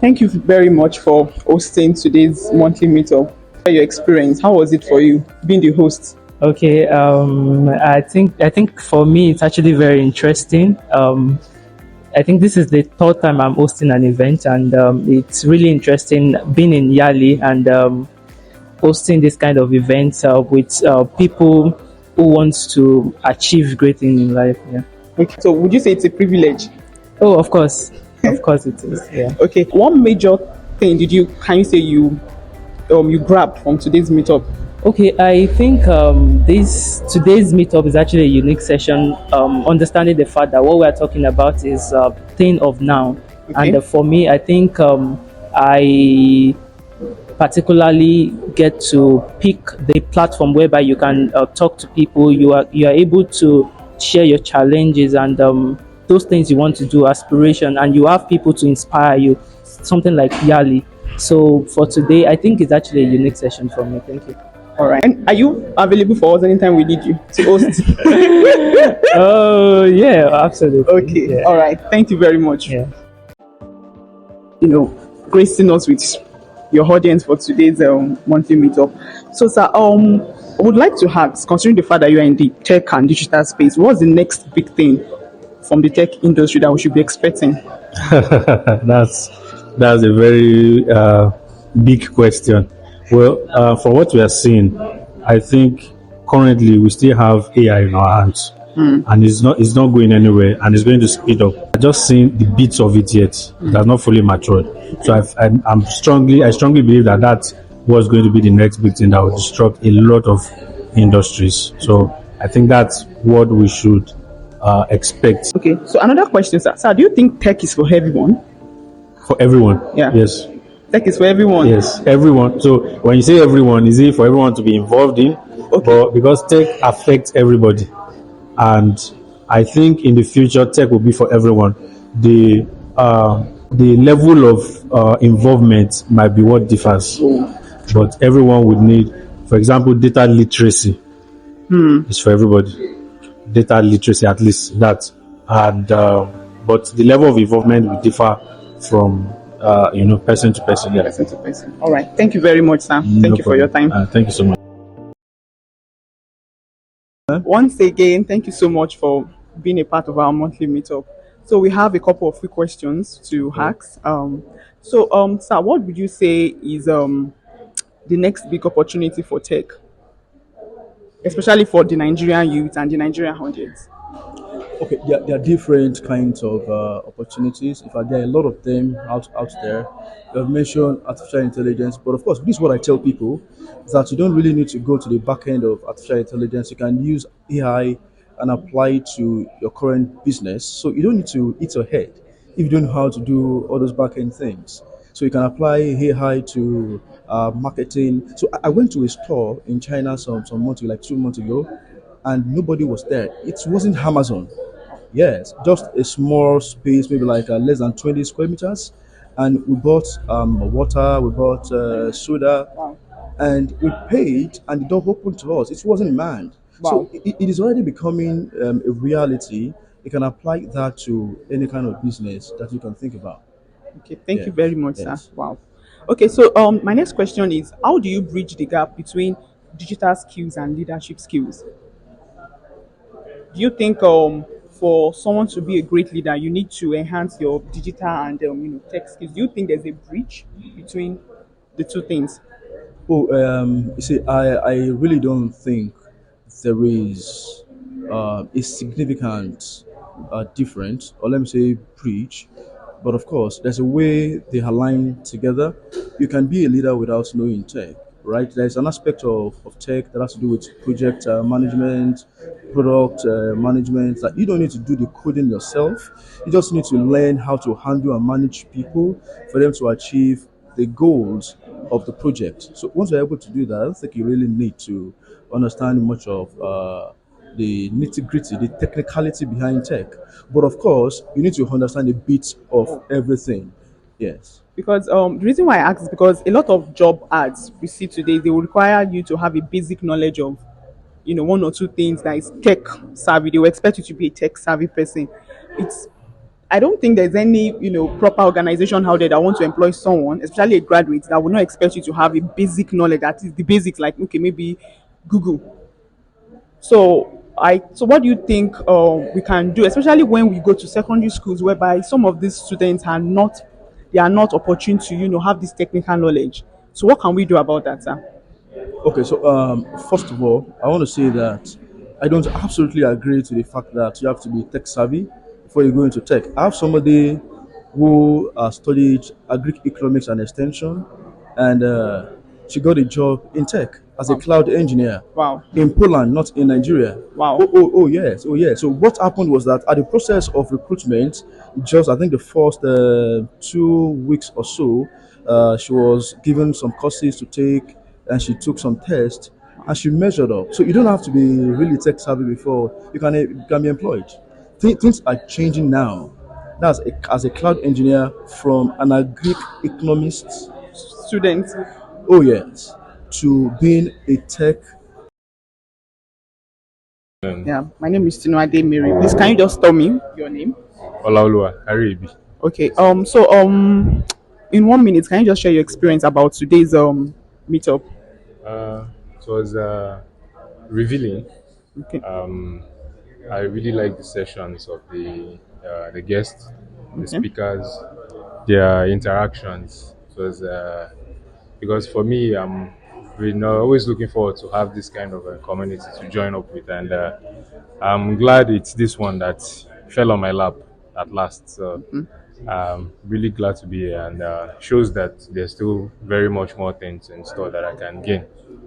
Thank you very much for hosting today's monthly meetup. Your experience, how was it for you being the host? Okay, I think for me it's actually very interesting. I think this is the third time I'm hosting an event, and it's really interesting being in YALI and hosting this kind of events with people who wants to achieve great things in life. Yeah. Okay, so would you say it's a privilege? Oh, of course it is. Yeah. Okay, one major thing can you say you grabbed from today's meetup? Okay, I think this today's meetup is actually a unique session. Understanding the fact that what we are talking about is thing of now, and Okay. for me, I think I particularly get to pick the platform whereby you can talk to people. You are able to share your challenges and those things you want to do, aspiration, and you have people to inspire you. Something like Yali. So for today, I think it's actually a unique session for me. Thank you. All right. And are you available for us anytime we need you to host? Oh yeah, absolutely. Okay. Yeah. All right. Thank you very much. Yeah. You know, gracing us with your audience for today's monthly meetup. So, sir, I would like to ask, considering the fact that you are in the tech and digital space, what's the next big thing from the tech industry that we should be expecting? that's that's a very big question. Well, for what we are seeing, I think currently we still have AI in our hands, and it's not going anywhere, and it's going to speed up. I just seen the bits of it yet; it has not fully matured. So I strongly believe that that's what's going to be the next big thing that will disrupt a lot of industries. So I think that's what we should expect Okay. So, another question, sir. Sir, do you think tech is for everyone? for everyone. Yeah. Yes. Tech is for everyone. Yes, everyone. So when you say everyone, is it for everyone to be involved in? Okay. But because tech affects everybody, and I think in the future tech will be for everyone. The level of involvement might be what differs, but everyone would need. For example, data literacy is for everybody. Data literacy, at least that, and but the level of involvement will differ from person to person. Yeah. Person to person. All right. Thank you very much, sir. Thank No you for your problem. time. Thank you so much. Once again, thank you so much for being a part of our monthly meetup. So we have a couple of quick questions to ask. Sir, what would you say is the next big opportunity for tech, especially for the Nigerian youth and the Nigerian audience? Okay, there are different kinds of opportunities. In fact, there are a lot of them out there. You have mentioned artificial intelligence, but of course, this is what I tell people is that you don't really need to go to the back end of artificial intelligence. You can use AI and apply it to your current business. So you don't need to eat your head if you don't know how to do all those back end things. So you can apply AI to marketing. So I went to a store in China some months, like 2 months ago, and nobody was there. It wasn't Amazon. Yes, just a small space, maybe like less than 20 square meters. And we bought water, we bought soda, and we paid, and the door opened to us. It wasn't manned. Wow. So it is already becoming a reality. You can apply that to any kind of business that you can think about. Okay, thank Yeah. you very much, sir. Yes. Wow. Okay, so my next question is, how do you bridge the gap between digital skills and leadership skills? Do you think for someone to be a great leader, you need to enhance your digital and tech skills? Do you think there's a bridge between the two things? Oh, you see, I really don't think there is a significant difference, or let me say breach. But of course, there's a way they align together. You can be a leader without knowing tech, right? There's an aspect of tech that has to do with project management, product management. That you don't need to do the coding yourself. You just need to learn how to handle and manage people for them to achieve the goals of the project. So once you're able to do that, I don't think you really need to understand much of the nitty gritty, the technicality behind tech. But of course, you need to understand a bit of everything. Yes. Because the reason why I ask is because a lot of job ads we see today, they will require you to have a basic knowledge of, one or two things that is tech savvy. They will expect you to be a tech savvy person. It's I don't think there's any, proper organization out there that want to employ someone, especially a graduate, that will not expect you to have a basic knowledge. That is the basics, like okay, maybe Google. So what do you think we can do, especially when we go to secondary schools, whereby some of these students are not, they are not opportune to have this technical knowledge. So what can we do about that, sir? Okay, so first of all, I want to say that I don't absolutely agree to the fact that you have to be tech savvy before you go into tech. I have somebody who studied agric economics and extension, and she got a job in tech as a Wow. cloud engineer Wow. in Poland, not in Nigeria. Wow. Oh yes, oh yeah. So what happened was that at the process of recruitment, just I think the first 2 weeks or so, she was given some courses to take, and she took some tests, and she measured up. So you don't have to be really tech savvy before you can be employed. Things are changing now. As a cloud engineer from an agric economist, Students. oh yes, to being a tech. Yeah, my name is Tinuade Mary. Please, can you just tell me your name? Olaoluwa Aribi. Okay. In 1 minute, can you just share your experience about today's meetup? It was revealing. Okay. I really like the sessions of the guests, the Okay. speakers, their interactions. It was because for me, I'm always looking forward to have this kind of a community to join up with, and I'm glad it's this one that fell on my lap at last. So I'm really glad to be here, and shows that there's still very much more things in store that I can gain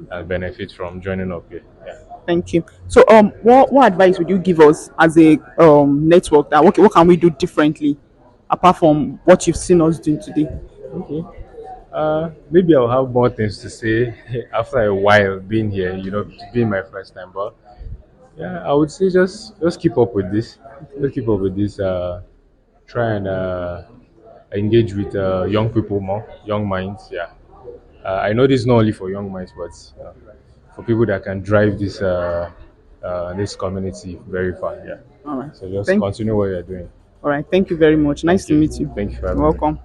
and benefit from joining up here. Yeah. Thank you. So, what advice would you give us as a network that what can we do differently apart from what you've seen us doing today? Okay. Maybe I'll have more things to say after a while being here. Being my first time, but yeah, I would say just keep up with this. Just keep up with this. Try and engage with young people more, young minds. Yeah, I know this is not only for young minds, but for people that can drive this community very far. Yeah. All right. So just Thank. continue what you're doing. All right. Thank you very much. Nice Thank to you. meet you. Thank you for You're having me. welcome.